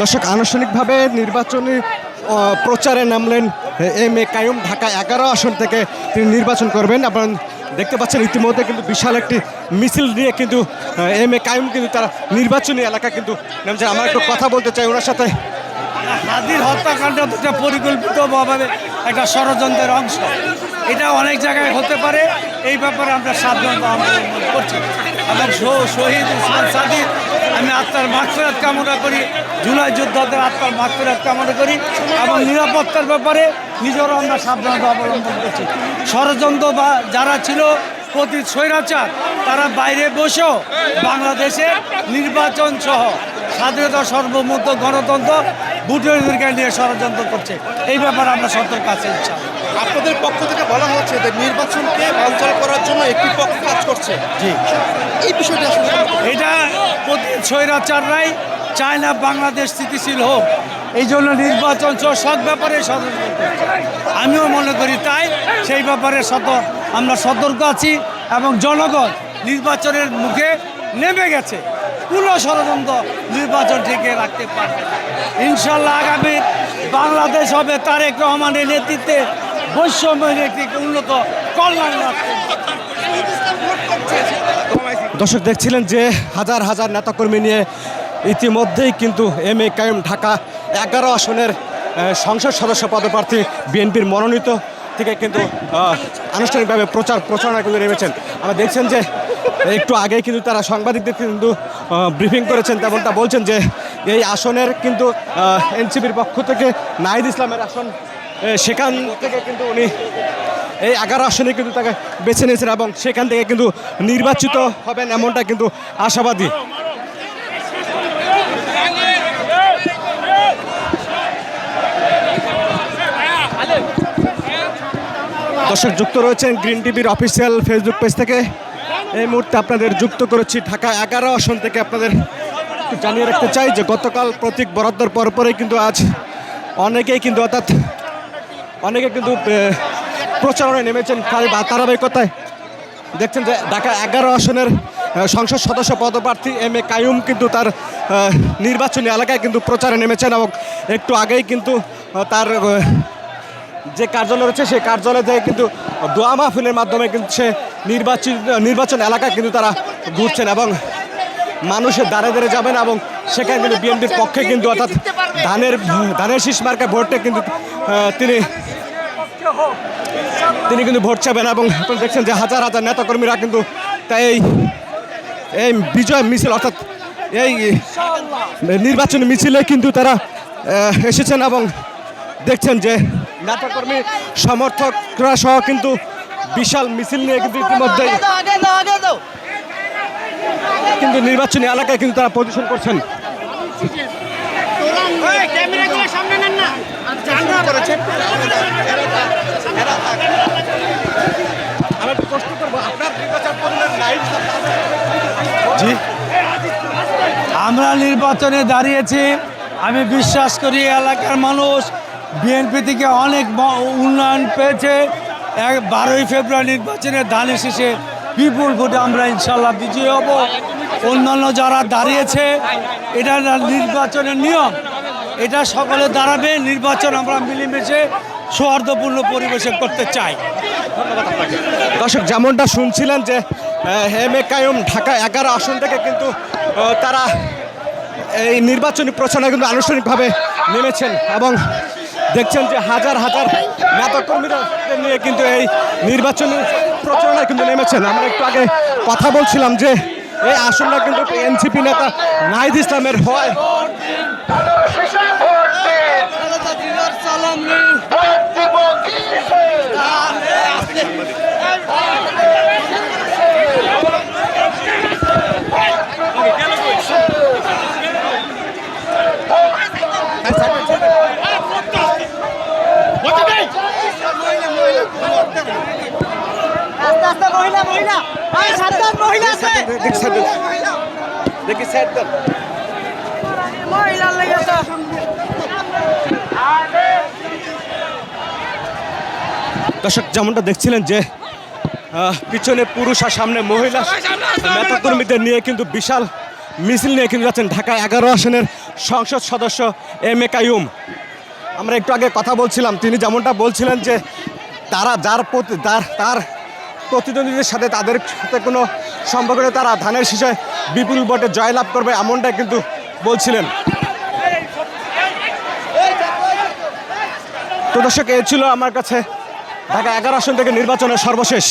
দর্শক, আনুষ্ঠানিকভাবে নির্বাচনী প্রচারে নামলেন এম এ কাইয়ুম। ঢাকা 11 আসন থেকে তিনি নির্বাচন করবেন। আপনারা দেখতে পাচ্ছেন ইতিমধ্যে কিন্তু বিশাল একটি মিছিল নিয়ে কিন্তু এম এ কাইয়ুম কিন্তু তারা নির্বাচনী এলাকা কিন্তু নামছেন। আমার একটু কথা বলতে চাই ওনার সাথে। হাদির হত্যাকাণ্ড একটা পরিকল্পিতভাবে একটা ষড়যন্ত্রের অংশ, এটা অনেক জায়গায় হতে পারে। এই ব্যাপারে আমরা সাবধানতা অবলম্বন করছি এবং শহীদ উসমান সাদিক আমি আত্মার মাগফিরাত কামনা করি, জুলাই যোদ্ধাদের আত্মার মাগফিরাত কামনা করি এবং নিরাপত্তার ব্যাপারে নিজেরও আমরা সাবধানতা অবলম্বন করছি। ষড়যন্ত্র বা যারা ছিল প্রতি স্বৈরাচার, তারা বাইরে বসেও বাংলাদেশে নির্বাচন সহ স্বাধীনতা সর্বমুক্ত গণতন্ত্র ভোটের অধিকার নিয়ে ষড়যন্ত্র করছে। এই ব্যাপারে আমরা সতর্ক আছি। আপনাদের পক্ষ থেকে বলা হচ্ছে যে নির্বাচনকে বানচাল করার জন্য একটি পক্ষ কাজ করছে। জি, এই বিষয়টা আসলে এটা প্রতি স্বৈরাচাররাই চায় না বাংলাদেশ স্থিতিশীল হোক, এই জন্য নির্বাচন সহ সব ব্যাপারে ষড়যন্ত্র করছে। আমিও মনে করি তাই। সেই ব্যাপারে আমরা সতর্ক আছি এবং জনগণ নির্বাচনের মুখে নেমে গেছে। কোনো ষড়যন্ত্র নির্বাচন টিকে রাখতে পারবে না। ইনশাল্লাহ আগামী বাংলাদেশ হবে তারেক রহমানের নেতৃত্বে বৈষম্যের একটি উন্নত কল্যাণ রাষ্ট্র। দর্শক, দেখছিলেন যে হাজার হাজার নেতাকর্মী নিয়ে ইতিমধ্যেই কিন্তু এম এ কাইয়ুম ঢাকা 11 আসনের সংসদ সদস্য পদপ্রার্থী বিএনপির মনোনীত থেকে কিন্তু আনুষ্ঠানিকভাবে প্রচারণা কিন্তু নেমেছেন। আমরা দেখছেন যে একটু আগে কিন্তু তারা সাংবাদিকদের কিন্তু ব্রিফিং করেছেন, তেমনটা বলছেন যে এই আসনের কিন্তু এনসিপির পক্ষ থেকে নাহিদ ইসলামের আসন, সেখান থেকে কিন্তু উনি এই 11 আসনে কিন্তু তাকে বেছে নিয়েছেন এবং সেখান থেকে কিন্তু নির্বাচিত হবেন এমনটা কিন্তু আশাবাদী। দর্শক, যুক্ত রয়েছেন গ্রিন টিভির অফিসিয়াল ফেসবুক পেজ থেকে। এই মুহূর্তে আপনাদের যুক্ত করেছি ঢাকা 11 আসন থেকে। আপনাদের জানিয়ে রাখতে চাই যে গতকাল প্রতীক বরাদ্দর পরপরই কিন্তু আজ অনেকে কিন্তু প্রচারণায় নেমেছেন। ধারাবাহিকতায় দেখছেন যে ঢাকা 11 আসনের সংসদ সদস্য পদপ্রার্থী এম এ কাইয়ুম কিন্তু তার নির্বাচনী এলাকায় কিন্তু প্রচারে নেমেছেন এবং একটু আগেই কিন্তু তার যে কার্যালয় রয়েছে সেই কার্যালয়ে থেকে কিন্তু দোয়া মাহফিলের মাধ্যমে কিন্তু সে নির্বাচন এলাকায় কিন্তু তারা ঘুরছেন এবং মানুষের দাঁড়ে দাঁড়ে যাবেন এবং সেখানে কিন্তু বিএনপির পক্ষে কিন্তু অর্থাৎ ধানের শীষ মার্কায় ভোটে কিন্তু তিনি কিন্তু ভোট চাবেন এবং দেখছেন যে হাজার হাজার নেতাকর্মীরা কিন্তু তাই এই বিজয় মিছিল অর্থাৎ এই নির্বাচনী মিছিলে কিন্তু তারা এসেছেন এবং দেখছেন যে নেতাকর্মী সমর্থকরা সহ কিন্তু বিশাল মিছিল নিয়ে কিন্তু ইতিমধ্যেই কিন্তু নির্বাচনী এলাকায় কিন্তু তারা পজিশন করছেন। জি, আমরা নির্বাচনে দাঁড়িয়েছি। আমি বিশ্বাস করি এলাকার মানুষ বিএনপি থেকে অনেক উন্নয়ন পেয়েছে। 12ই ফেব্রুয়ারি নির্বাচনে ধানের শীষে বিপুল ভোটে আমরা ইনশাল্লাহ বিজয়ী হব। অন্যান্য যারা দাঁড়িয়েছে, এটা নির্বাচনের নিয়ম, এটা সকলে দাঁড়াবে। নির্বাচন আমরা মিলেমিশে সৌহার্দ্যপূর্ণ পরিবেশে করতে চাই। দর্শক, যেমনটা শুনছিলেন যে এম এ কাইয়ুম ঢাকা 11 আসন থেকে কিন্তু তারা এই নির্বাচনী প্রচারণা কিন্তু আনুষ্ঠানিকভাবে নেমেছেন এবং দেখছেন যে হাজার হাজার নেতাকর্মীরা নিয়ে কিন্তু এই নির্বাচনী প্রচারণায় কিন্তু নেমেছেন। আমরা একটু আগে কথা বলছিলাম যে এই আসনটা কিন্তু এনসিপি নেতা নাহিদ ইসলামের হয়। দর্শক, যেমনটা দেখছিলেন যে পিছনে পুরুষ আর সামনে মহিলা নেতাকর্মীদের নিয়ে কিন্তু বিশাল মিছিল নিয়ে কিন্তু যাচ্ছেন ঢাকা 11 আসনের সংসদ সদস্য এম এ কাইয়ুম। আমরা একটু আগে কথা বলছিলাম, তিনি যেমনটা বলছিলেন যে তারা তার প্রতিদ্বন্দ্বীদের সাথে তাদের সাথে কোনো সম্পর্ক নেই, তারা ধানের শীষে বিপুল ভোটে জয়লাভ করবে এমনটাই কিন্তু বলছিলেন। তো দর্শক, এই ছিল আমার কাছে ঢাকা 11 আসন থেকে নির্বাচনের সর্বশেষ